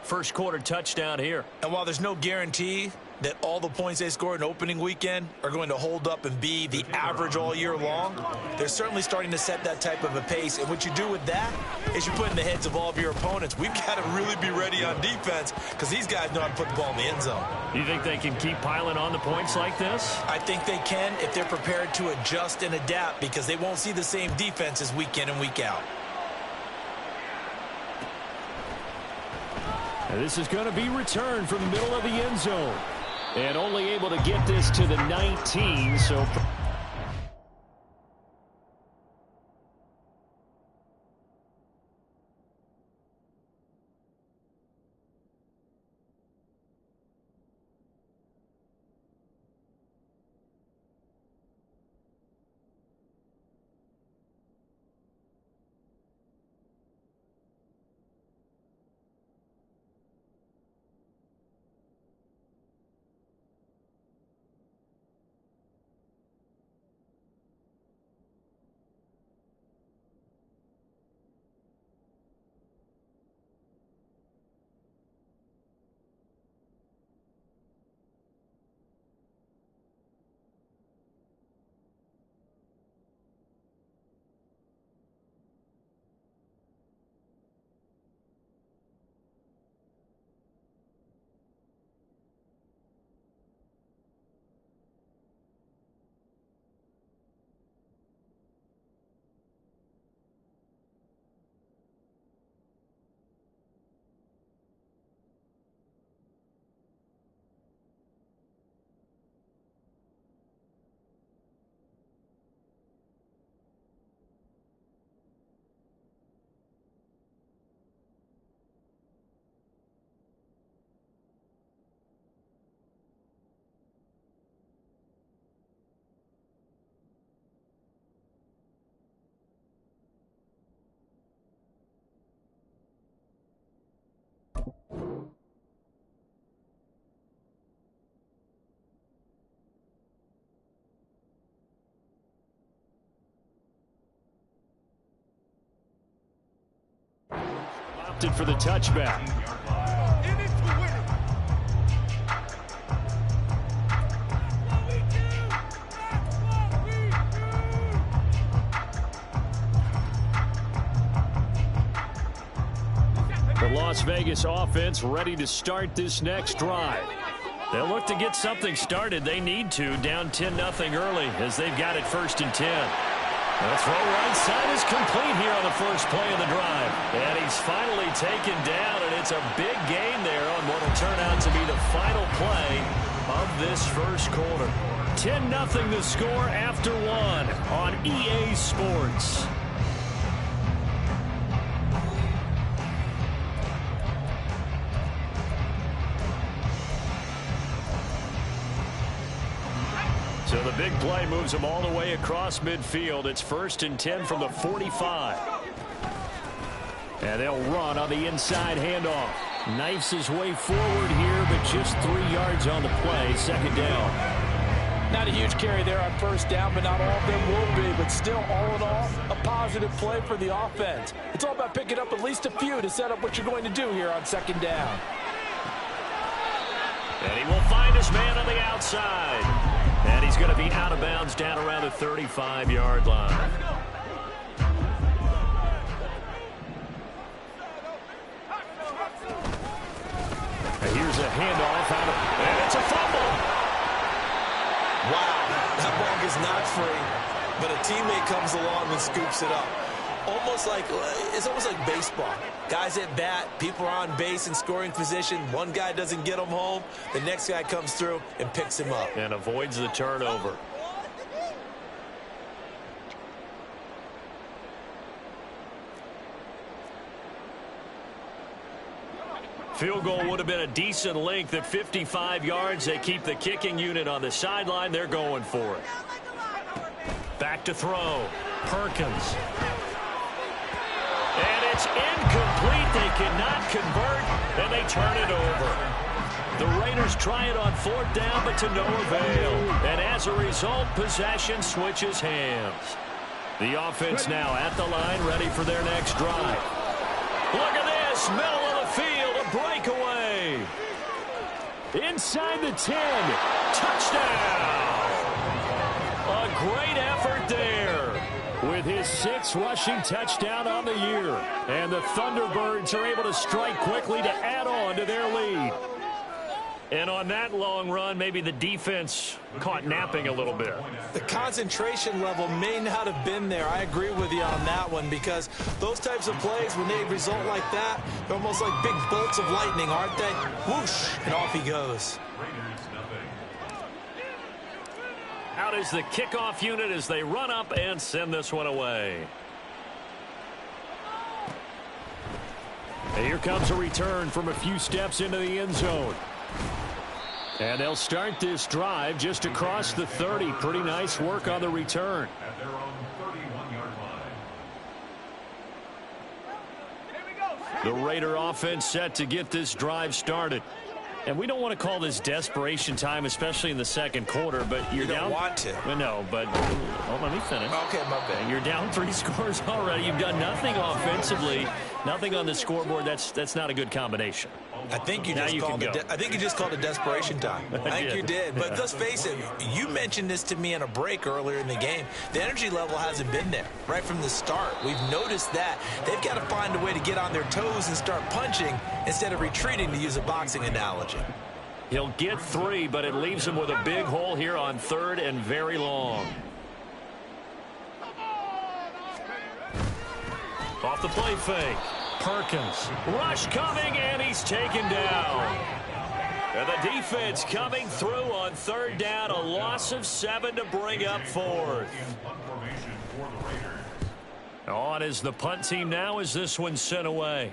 first quarter touchdown here. And while there's no guarantee that all the points they score in opening weekend are going to hold up and be the average all year long, they're certainly starting to set that type of a pace. And what you do with that is you put in the heads of all of your opponents, we've got to really be ready on defense because these guys know how to put the ball in the end zone. You think they can keep piling on the points like this? I think they can if they're prepared to adjust and adapt, because they won't see the same defenses week in and week out. And this is going to be returned from the middle of the end zone. And only able to get this to the 19, so... opted for the touchback. The Las Vegas offense ready to start this next drive. They'll look to get something started. They need to, down 10-0 early as they've got it 1st and 10. The throw right side is complete here on the first play of the drive. And he's finally taken down, and it's a big gain there on what will turn out to be the final play of this first quarter. 10-0 the score after one on EA Sports. So the big play moves them all the way across midfield. It's 1st and 10 from the 45. And they'll run on the inside handoff. Knifes his way forward here, but just 3 yards on the play. 2nd down. Not a huge carry there on 1st down, but not all of them will be. But still, all in all, a positive play for the offense. It's all about picking up at least a few to set up what you're going to do here on 2nd down. And he will find his man on the outside. And he's going to be out of bounds down around the 35-yard line. And here's a handoff out of, and it's a fumble. Wow, that ball gets knocked free, but a teammate comes along and scoops it up. It's almost like baseball. Guys at bat, people are on base in scoring position. One guy doesn't get him home. The next guy comes through and picks him up. And avoids the turnover. Field goal would have been a decent length at 55 yards. They keep the kicking unit on the sideline. They're going for it. Back to throw. Perkins. And it's incomplete. They cannot convert, and they turn it over. The Raiders try it on 4th down, but to no avail. And as a result, possession switches hands. The offense now at the line, ready for their next drive. Look at this, middle of the field, a breakaway. Inside the 10. Touchdown! A great effort there with his 6th rushing touchdown on the year. And the Thunderbirds are able to strike quickly to add on to their lead. And on that long run, maybe the defense caught napping a little bit. The concentration level may not have been there. I agree with you on that one, because those types of plays, when they result like that, they're almost like big bolts of lightning, aren't they? Whoosh, and off he goes. Out is the kickoff unit as they run up and send this one away. And here comes a return from a few steps into the end zone. And they'll start this drive just across the 30. Pretty nice work on the return. At their own 31-yard line. The Raider offense set to get this drive started. And we don't want to call this desperation time, especially in the second quarter, but you're down. You don't want to. Well, no, but let me finish. Okay, my bad. You're down 3 scores already. You've done nothing offensively, nothing on the scoreboard. That's not a good combination. I think you just called it desperation time. I think you did. But let's face it, you mentioned this to me in a break earlier in the game. The energy level hasn't been there right from the start. We've noticed that. They've got to find a way to get on their toes and start punching instead of retreating, to use a boxing analogy. He'll get 3, but it leaves him with a big hole here on 3rd and very long. Off the play fake. Perkins. Rush coming, and he's taken down. And the defense coming through on 3rd down. A loss of 7 to bring up 4th. On is the punt team now as this one's sent away.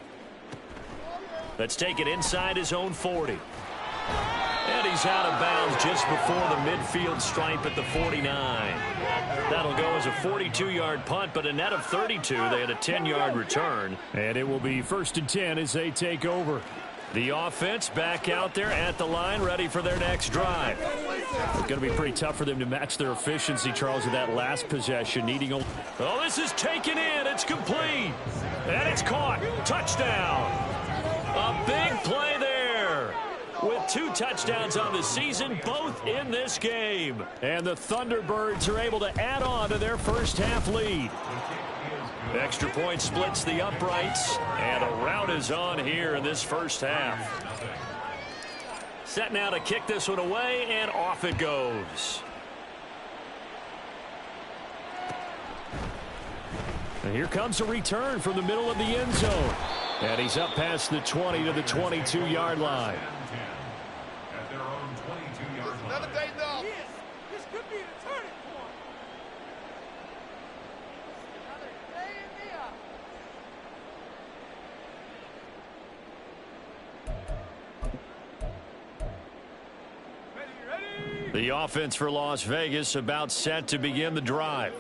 Let's take it inside his own 40. And he's out of bounds just before the midfield stripe at the 49. That'll go as a 42-yard punt, but a net of 32. They had a 10-yard return. And it will be 1st and 10 as they take over. The offense back out there at the line, ready for their next drive. It's going to be pretty tough for them to match their efficiency, Charles, with that last possession. Oh, this is taken in. It's complete. And it's caught. Touchdown. A big play there. With 2 touchdowns on the season, both in this game. And the Thunderbirds are able to add on to their first half lead. Extra point splits the uprights, and a rout is on here in this first half. Set now to kick this one away, and off it goes. And here comes a return from the middle of the end zone. And he's up past the 20 to the 22-yard line. This could be the turning point. The offense for Las Vegas about set to begin the drive.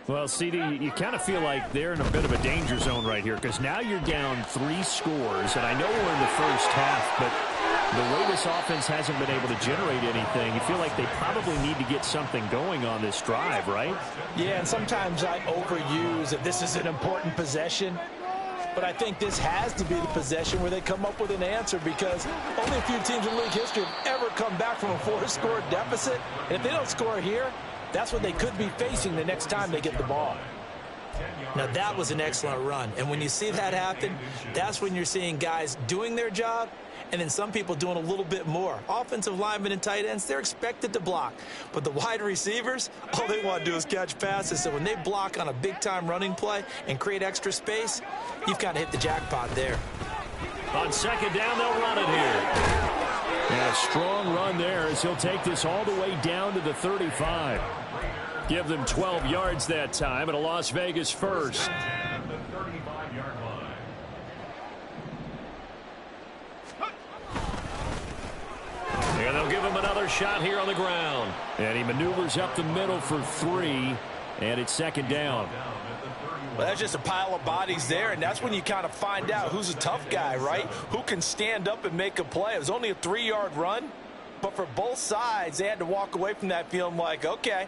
Well, CD, you kind of feel like they're in a bit of a danger zone right here, because now you're down 3 scores, and I know we're in the first half, but the way this offense hasn't been able to generate anything, you feel like they probably need to get something going on this drive, right? Yeah, and sometimes I overuse that this is an important possession. But I think this has to be the possession where they come up with an answer, because only a few teams in league history have ever come back from a 4-score deficit. And if they don't score here, that's what they could be facing the next time they get the ball. Now, that was an excellent run. And when you see that happen, that's when you're seeing guys doing their job and then some people doing a little bit more. Offensive linemen and tight ends, they're expected to block. But the wide receivers, all they want to do is catch passes. So when they block on a big-time running play and create extra space, you've kind of hit the jackpot there. On 2nd down, they'll run it here. And a strong run there as he'll take this all the way down to the 35. Give them 12 yards that time, and a Las Vegas first. And they'll give him another shot here on the ground. And he maneuvers up the middle for 3, and it's 2nd down. Well, that's just a pile of bodies there, and that's when you kind of find out who's a tough guy, right? Who can stand up and make a play. It was only a 3-yard run, but for both sides, they had to walk away from that feeling like, okay,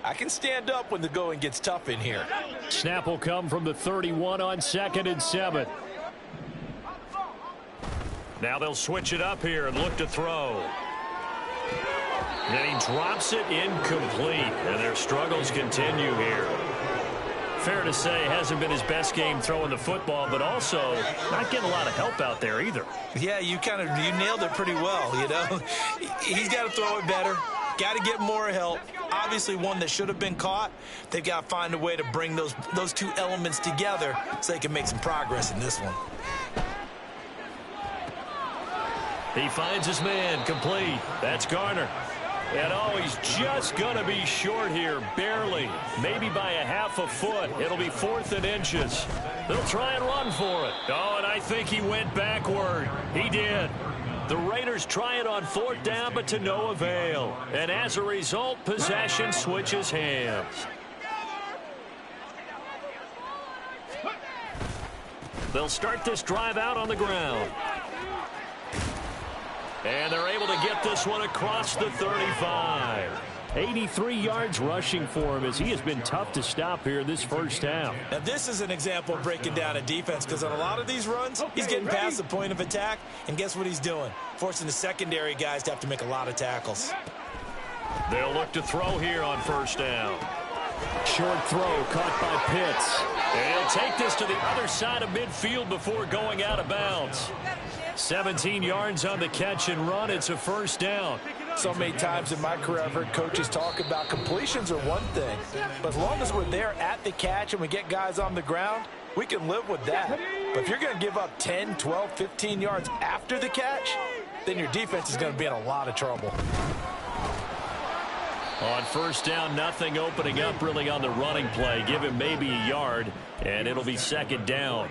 I can stand up when the going gets tough in here. Snap will come from the 31 on 2nd and 7. Now they'll switch it up here and look to throw. And he drops it incomplete, and their struggles continue here. Fair to say, hasn't been his best game throwing the football, but also not getting a lot of help out there either. Yeah, you nailed it pretty well, you know. He's got to throw it better. Got to get more help. Obviously one that should have been caught. They've got to find a way to bring those two elements together so they can make some progress in this one. He finds his man complete. That's Garner. And oh, he's just going to be short here, barely. Maybe by a half a foot. It'll be 4th and inches. They'll try and run for it. Oh, and I think he went backward. He did. The Raiders try it on 4th down, but to no avail. And as a result, possession switches hands. They'll start this drive out on the ground. And they're able to get this one across the 35. 83 yards rushing for him as he has been tough to stop here this first half. Now, this is an example of breaking down a defense because on a lot of these runs, he's getting past the point of attack, and guess what he's doing? Forcing the secondary guys to have to make a lot of tackles. They'll look to throw here on 1st down. Short throw caught by Pitts. And he'll take this to the other side of midfield before going out of bounds. 17 yards on the catch and run. It's a 1st down. So many times in my career I've heard coaches talk about completions are one thing, but as long as we're there at the catch and we get guys on the ground, we can live with that. But if you're going to give up 10, 12, 15 yards after the catch, then your defense is going to be in a lot of trouble. On 1st down, nothing opening up really on the running play. Give him maybe a yard, and it'll be 2nd down.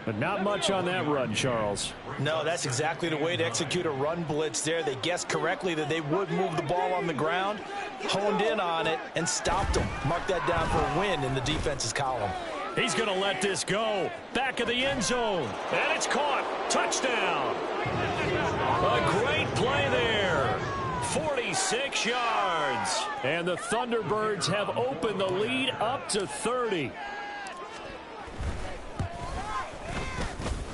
But not much on that run, Charles. No, that's exactly the way to execute a run blitz there. They guessed correctly that they would move the ball on the ground, honed in on it, and stopped them. Mark that down for a win in the defense's column. He's going to let this go. Back of the end zone. And it's caught. Touchdown. A great play there. 46 yards. And the Thunderbirds have opened the lead up to 30.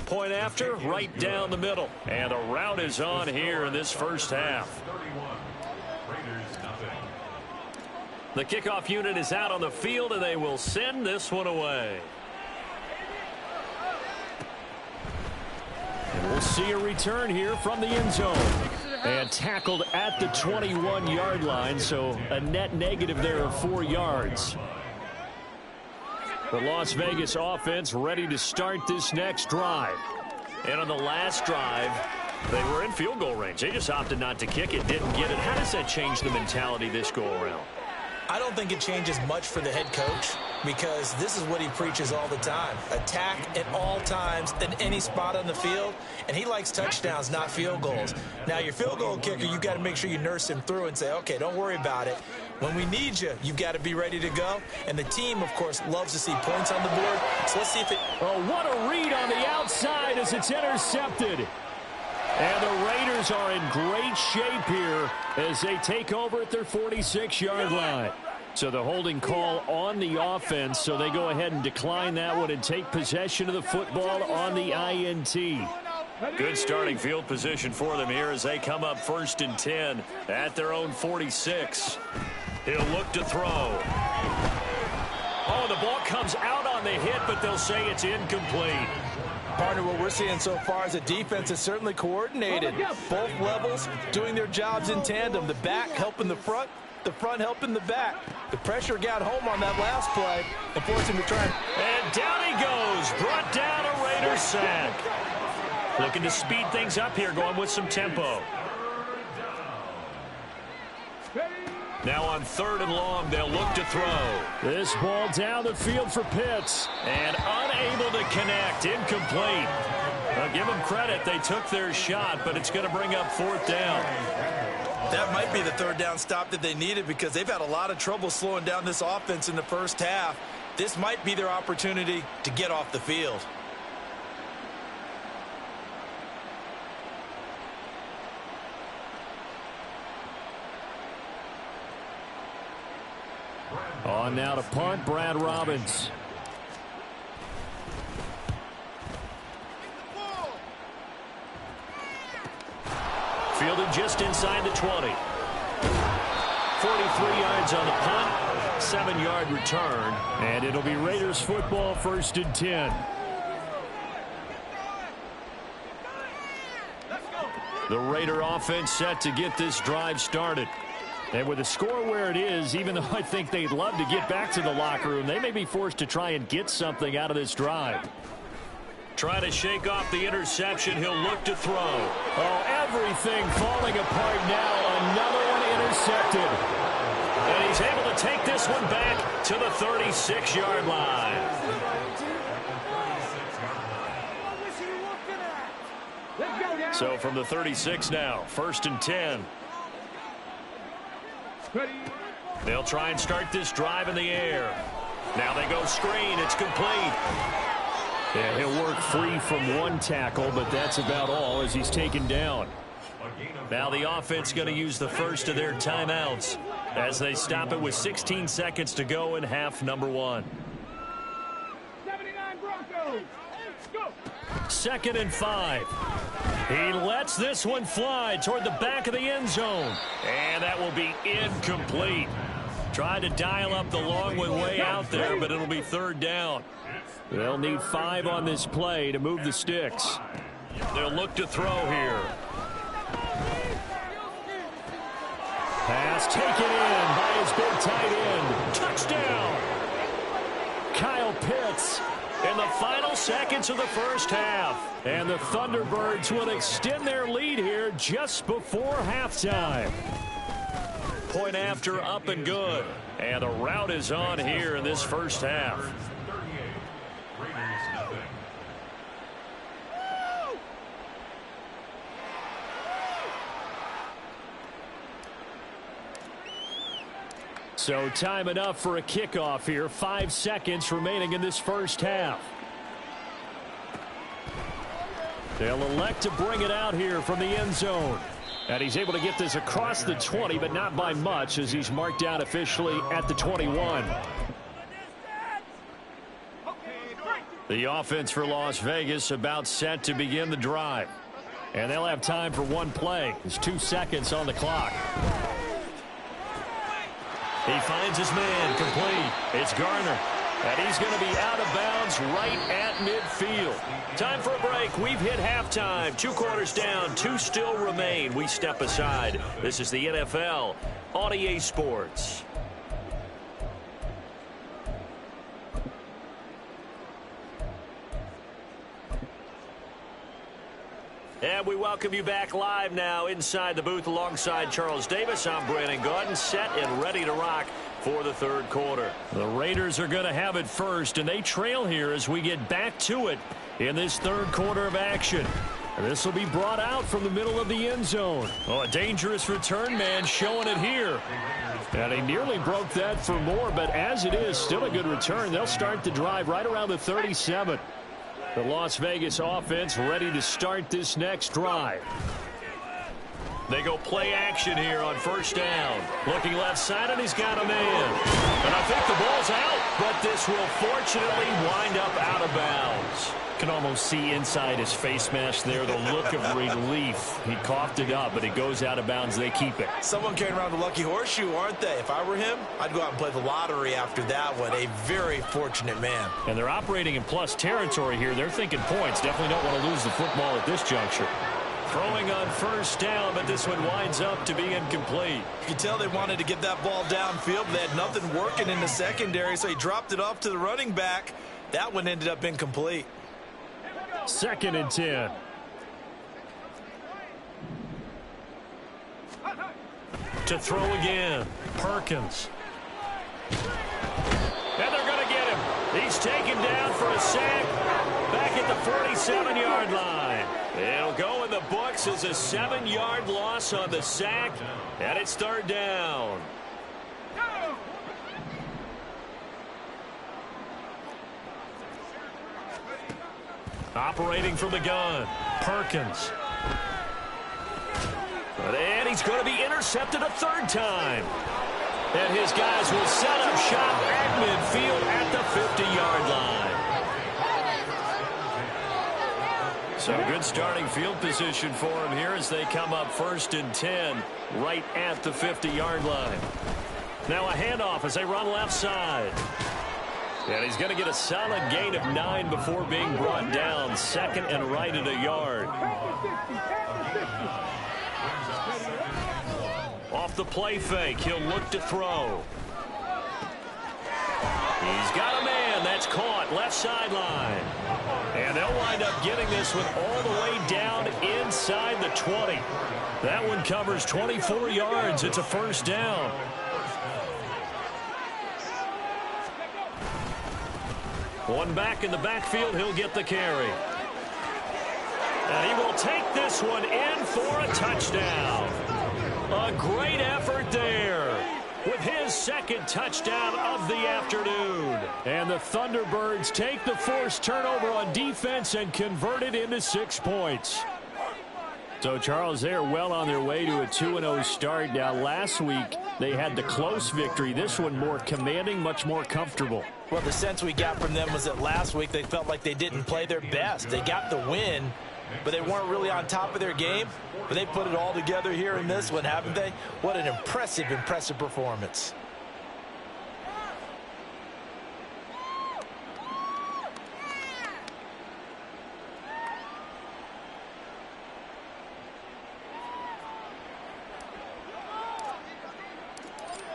Point after, right down the middle. And a rout is on here in this first half. The kickoff unit is out on the field, and they will send this one away. And we'll see a return here from the end zone. And tackled at the 21-yard line, so a net negative there of 4 yards. The Las Vegas offense ready to start this next drive. And on the last drive, they were in field goal range. They just opted not to kick it, didn't get it. How does that change the mentality this go-around? I don't think it changes much for the head coach because this is what he preaches all the time. Attack at all times in any spot on the field, and he likes touchdowns, not field goals. Now, your field goal kicker, you've got to make sure you nurse him through and say, okay, don't worry about it. When we need you, you've got to be ready to go. And the team, of course, loves to see points on the board. So let's see if it... Oh, what a read on the outside as it's intercepted. And the Raiders are in great shape here as they take over at their 46-yard line. So the holding call on the offense, so they go ahead and decline that one and take possession of the football on the INT. Good starting field position for them here as they come up 1st and 10 at their own 46. He'll look to throw. Oh, the ball comes out on the hit, but they'll say it's incomplete. Partner, what we're seeing so far is a defense is certainly coordinated. Both levels doing their jobs in tandem. The back helping the front helping the back. The pressure got home on that last play and forced him to try. And down he goes. Brought down a Raiders sack. Looking to speed things up here, going with some tempo. Now on 3rd and long, they'll look to throw. This ball down the field for Pitts. And unable to connect. Incomplete. I'll give them credit. They took their shot, but it's going to bring up 4th down. That might be the 3rd down stop that they needed because they've had a lot of trouble slowing down this offense in the first half. This might be their opportunity to get off the field. On now to punt, Brad Robbins. Fielded just inside the 20. 43 yards on the punt, 7-yard return. And it'll be Raiders football, 1st and 10. The Raider offense set to get this drive started. And with the score where it is, even though I think they'd love to get back to the locker room, they may be forced to try and get something out of this drive. Trying to shake off the interception. He'll look to throw. Oh, everything falling apart now. Another one intercepted. And he's able to take this one back to the 36-yard line. So from the 36 now, 1st and 10. They'll try and start this drive in the air. Now they go screen. It's complete. Yeah, he'll work free from one tackle, but that's about all as he's taken down. Now the offense going to use the first of their timeouts as they stop it with 16 seconds to go in half number 1. 79 Broncos. Go. 2nd and 5. He lets this one fly toward the back of the end zone. And that will be incomplete. Tried to dial up the long one way out there, but it'll be 3rd down. They'll need 5 on this play to move the sticks. They'll look to throw here. Pass taken in by his big tight end. Touchdown! Kyle Pitts. In the final seconds of the first half. And the Thunderbirds will extend their lead here just before halftime. Point after, up and good. And the route is on here in this first half. So time enough for a kickoff here. 5 seconds remaining in this first half. They'll elect to bring it out here from the end zone. And he's able to get this across the 20, but not by much as he's marked down officially at the 21. The offense for Las Vegas about set to begin the drive. And they'll have time for one play. There's 2 seconds on the clock. He finds his man complete. It's Garner. And he's going to be out of bounds right at midfield. Time for a break. We've hit halftime. 2 quarters down. 2 still remain. We step aside. This is the NFL on EA Sports. And we welcome you back live now inside the booth alongside Charles Davis. I'm Brandon Gaudin, set and ready to rock for the 3rd quarter. The Raiders are going to have it first, and they trail here as we get back to it in this 3rd quarter of action. This will be brought out from the middle of the end zone. Oh, a dangerous return man showing it here. And he nearly broke that for more, but as it is, still a good return. They'll start the drive right around the 37. The Las Vegas offense ready to start this next drive. They go play action here on 1st down. Looking left side, and he's got a man. And I think the ball's out, but this will fortunately wind up out of bounds. Can almost see inside his face mask there the look of relief. He coughed it up, but it goes out of bounds. They keep it. Someone carrying around the lucky horseshoe, aren't they? If I were him, I'd go out and play the lottery after that one. A very fortunate man. And they're operating in plus territory here. They're thinking points. Definitely don't want to lose the football at this juncture. Throwing on 1st down, but this one winds up to be incomplete. You can tell they wanted to get that ball downfield, but they had nothing working in the secondary, so he dropped it off to the running back. That one ended up incomplete. 2nd and 10. To throw again, Perkins. And they're going to get him. He's taken down for a sack back at the 47-yard line. It'll go in the books as a 7-yard loss on the sack, and it's 3rd down. Operating from the gun, Perkins. And he's going to be intercepted a 3rd time. And his guys will set up shop at midfield at the 50-yard line. So good starting field position for him here as they come up 1st and 10 right at the 50-yard line. Now a handoff as they run left side. And he's going to get a solid gain of 9 before being brought down. 2nd and right at a yard. Off the play fake, he'll look to throw. He's got a man. That's caught left sideline. And they'll wind up getting this one all the way down inside the 20. That one covers 24 yards. It's a 1st down. One back in the backfield. He'll get the carry. And he will take this one in for a touchdown. A great effort there with his 2nd touchdown of the afternoon. And the Thunderbirds take the forced turnover on defense and convert it into 6 points. So, Charles, they are well on their way to a 2-0 start. Now, last week, they had the close victory. This one more commanding, much more comfortable. Well, the sense we got from them was that last week they felt like they didn't play their best. They got the win, but they weren't really on top of their game. But they put it all together here in this one, haven't they? What an impressive, impressive performance.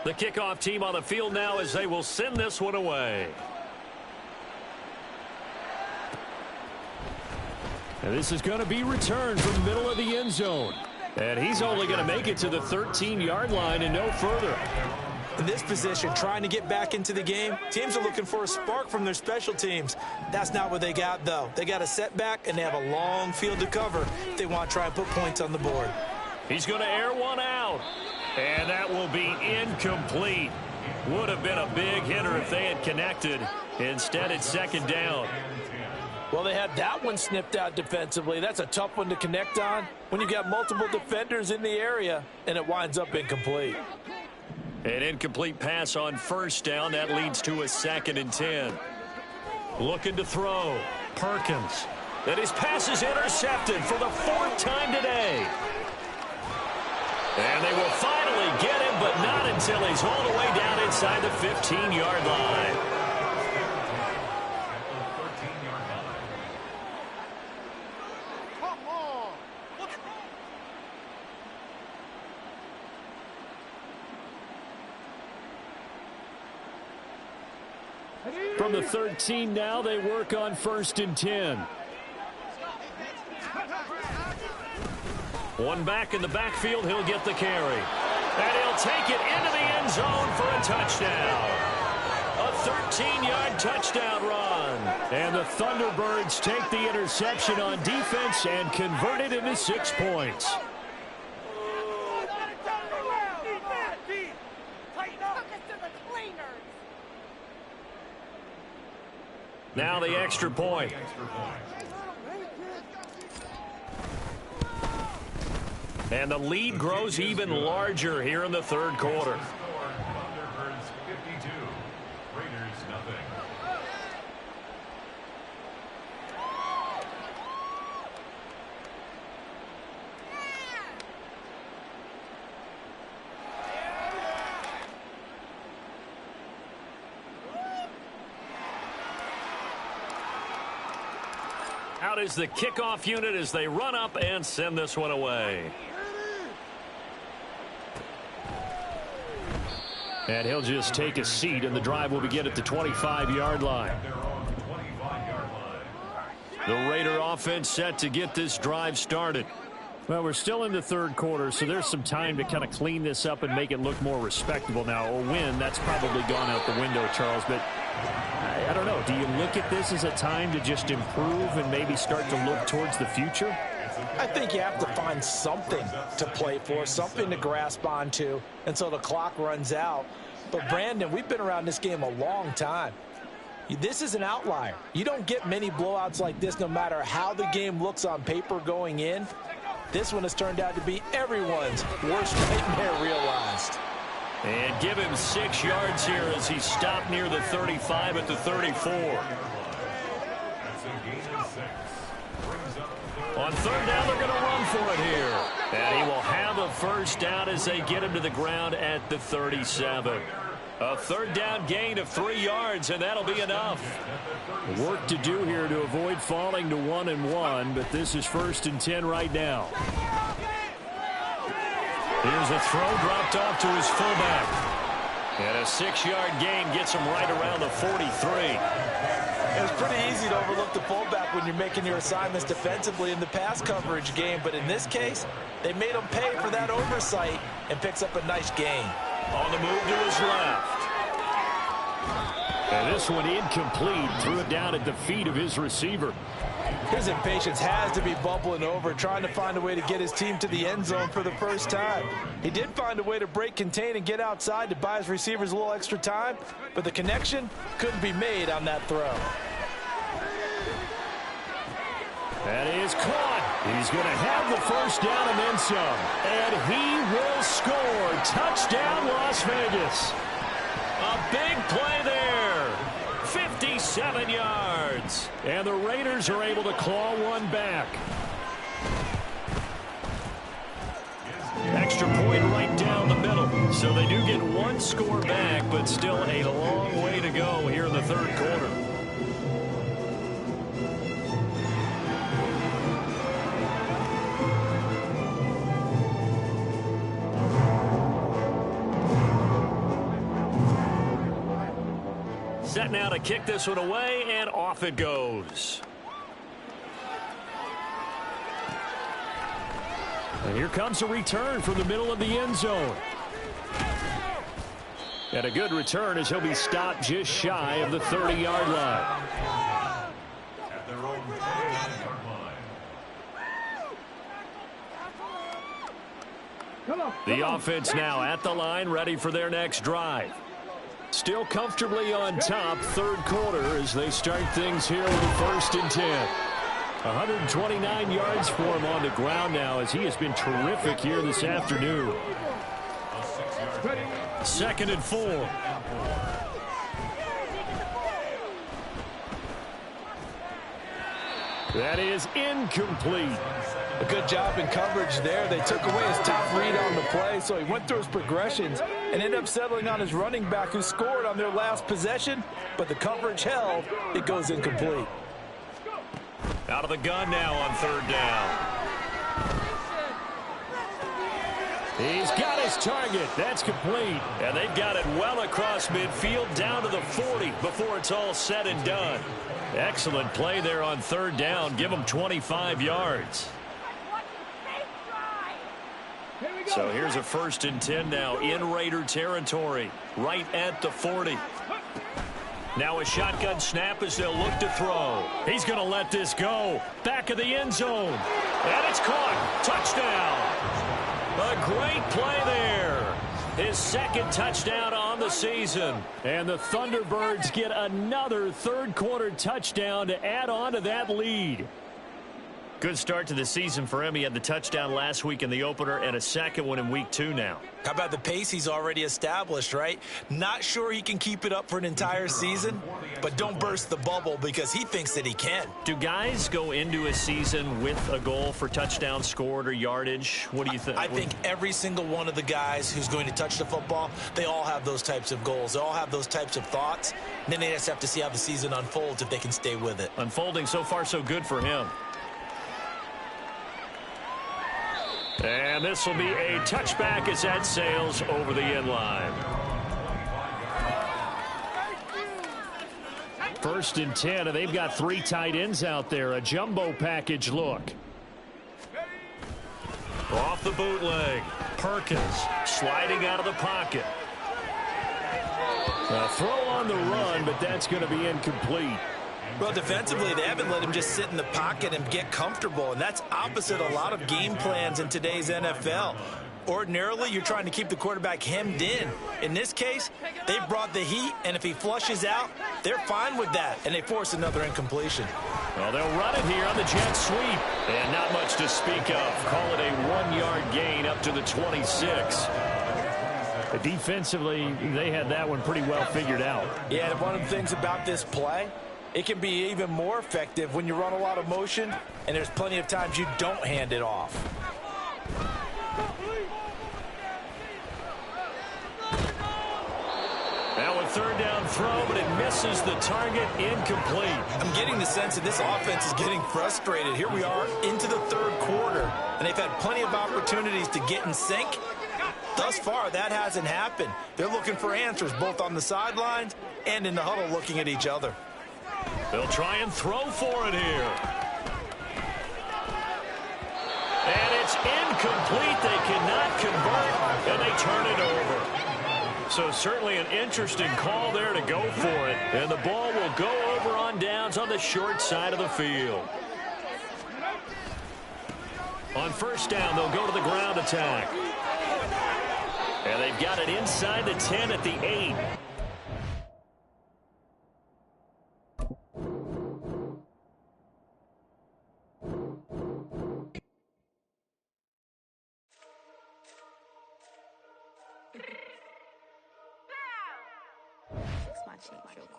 The kickoff team on the field now as they will send this one away. And this is going to be returned from the middle of the end zone. And he's only going to make it to the 13-yard line and no further. In this position, trying to get back into the game, teams are looking for a spark from their special teams. That's not what they got, though. They got a setback, and they have a long field to cover if they want to try and put points on the board. He's going to air one out. And that will be incomplete. Would have been a big hitter if they had connected. Instead, it's 2nd down. Well, they had that one snipped out defensively. That's a tough one to connect on when you've got multiple defenders in the area, and it winds up incomplete. An incomplete pass on 1st down. That leads to a 2nd and 10. Looking to throw. Perkins. And his pass is intercepted for the 4th time today. And they will finally get him, but not until he's all the way down inside the 15-yard line. From the 13 now, they work on 1st and 10. One back in the backfield, he'll get the carry. And he'll take it into the end zone for a touchdown. A 13-yard touchdown run. And the Thunderbirds take the interception on defense and convert it into 6 points. Now the extra point. And the lead grows even larger here in the 3rd quarter. Thunderbirds 52, Raiders nothing. Out is the kickoff unit as they run up and send this one away. And he'll just take a seat, and the drive will begin at the 25-yard line. The Raider offense set to get this drive started. Well, we're still in the 3rd quarter, so there's some time to kind of clean this up and make it look more respectable. Now, a win, that's probably gone out the window, Charles, but I don't know. Do you look at this as a time to just improve and maybe start to look towards the future? I think you have to find something to play for, something to grasp onto until the clock runs out. But, Brandon, we've been around this game a long time. This is an outlier. You don't get many blowouts like this no matter how the game looks on paper going in. This one has turned out to be everyone's worst nightmare realized. And give him 6 yards here as he stopped near the 35 at the 34. That's a gain of 6. Brings up 3rd On third down, they're going to run for it here. And he will have a first down as they get him to the ground at the 37. A third down gain of 3 yards, and that'll be enough. Work to do here to avoid falling to 1-1, but this is 1st and 10 right now. Here's a throw dropped off to his fullback. And a 6-yard gain gets him right around the 43. It's pretty easy to overlook the fullback when you're making your assignments defensively in the pass coverage game, but in this case, they made him pay for that oversight and picks up a nice gain. On the move to his left. And this one incomplete. Threw it down at the feet of his receiver. His impatience has to be bubbling over, trying to find a way to get his team to the end zone for the first time. He did find a way to break contain and get outside to buy his receivers a little extra time, but the connection couldn't be made on that throw. That is caught. He's going to have the first down and then some. And he will score. Touchdown, Las Vegas. A big play there. 57 yards. And the Raiders are able to claw one back. Extra point right down the middle. So they do get one score back, but still a long way to go here in the third quarter. Set now to kick this one away, and off it goes. And here comes a return from the middle of the end zone. And a good return as he'll be stopped just shy of the 30-yard line. At their own 29-yard line. The offense now at the line, ready for their next drive. Still comfortably on top, third quarter, as they start things here with a 1st and 10. 129 yards for him on the ground now, as he has been terrific here this afternoon. 2nd and 4. That is incomplete. A good job in coverage there. They took away his tough read on the play, so he went through his progressions and ended up settling on his running back, who scored on their last possession, but the coverage held. It goes incomplete. Out of the gun now on third down. He's got his target. That's complete. And they've got it well across midfield down to the 40 before it's all said and done. Excellent play there on third down. Give them 25 yards. So here's a 1st and 10 now in Raider territory, right at the 40. Now a shotgun snap as they'll look to throw. He's going to let this go. Back of the end zone. And it's caught. Touchdown. A great play there. His 2nd touchdown on the season. And the Thunderbirds get another third quarter touchdown to add on to that lead. Good start to the season for him. He had the touchdown last week in the opener and a 2nd one in week 2 now. How about the pace he's already established, right? Not sure he can keep it up for an entire season, but don't burst the bubble because he thinks that he can. Do guys go into a season with a goal for touchdown scored or yardage? What do you think? I think every single one of the guys who's going to touch the football, they all have those types of goals. They all have those types of thoughts. And then they just have to see how the season unfolds if they can stay with it. Unfolding so far so good for him. And this will be a touchback as that sails over the end line. 1st and 10, and they've got 3 tight ends out there. A jumbo package look. Off the bootleg. Perkins sliding out of the pocket. A throw on the run, but that's going to be incomplete. Well, defensively, they haven't let him just sit in the pocket and get comfortable, and that's opposite a lot of game plans in today's NFL. Ordinarily, you're trying to keep the quarterback hemmed in. In this case, they brought the heat, and if he flushes out, they're fine with that, and they force another incompletion. Well, they'll run it here on the jet sweep, and not much to speak of. Call it a 1-yard gain up to the 26. Defensively, they had that one pretty well figured out. Yeah, and one of the things about this play, It can be even more effective when you run a lot of motion and there's plenty of times you don't hand it off. Now a third down throw, but it misses the target, incomplete. I'm getting the sense that this offense is getting frustrated. Here we are into the third quarter, and they've had plenty of opportunities to get in sync. Thus far, that hasn't happened. They're looking for answers both on the sidelines and in the huddle looking at each other. They'll try and throw for it here. And it's incomplete. They cannot convert, and they turn it over. So certainly an interesting call there to go for it. And the ball will go over on downs on the short side of the field. On first down, they'll go to the ground attack. And they've got it inside the 10 at the 8.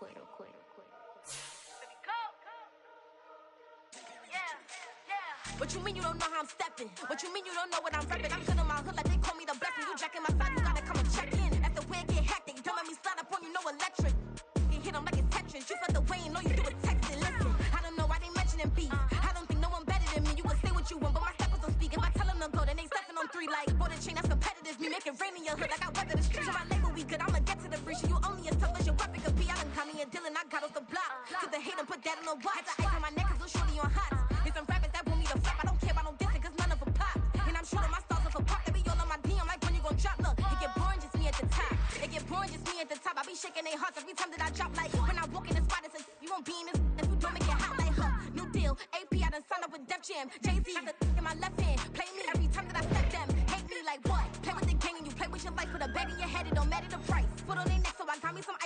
Real quick. What you mean you don't know how I'm stepping? What you mean you don't know what I'm repping? I'm good in my hood like they call me the blessing. You jacking my side, you gotta come and check in. That's the way it get hectic. Don't let me slide up on you, no electric. You hit them like it's Tetris. You felt the way and all you do is text it. Listen, I don't know why they mentioning beef. I don't think no one better than me. You can say what you want, but my steppers don't speak. If I tell them to go, then they stepping on 3 like border chain. That's competitive. Me making rain in your hood like I weather the streets. So my label we good. I'ma get to the breach. You only as tough as your weapon could be. I done caught me a deal and I got off the block. Cause the hate and put that on the watch. Had the ice on my neck cause I'm shorty on hot. There's some rappers that want me to flop. I don't care about no dissing cause none of them pop. And I'm shooting my stars off a pop. They be all on my DM like when you gon' drop. Look, it get boring just me at the top. It get boring just me at the top. I be shaking their hearts every time that I drop. Like when I walk in the spot it says you won't be in this if you don't make it hot like her. New deal, AP I done signed up with Def Jam. Jay-Z got the in my left hand. Play me every time that I step them. Hate me like what? Play with the gang and you play with your life. Put a bet in your head, it don't matter the price. Put on their neck so I got me some ice.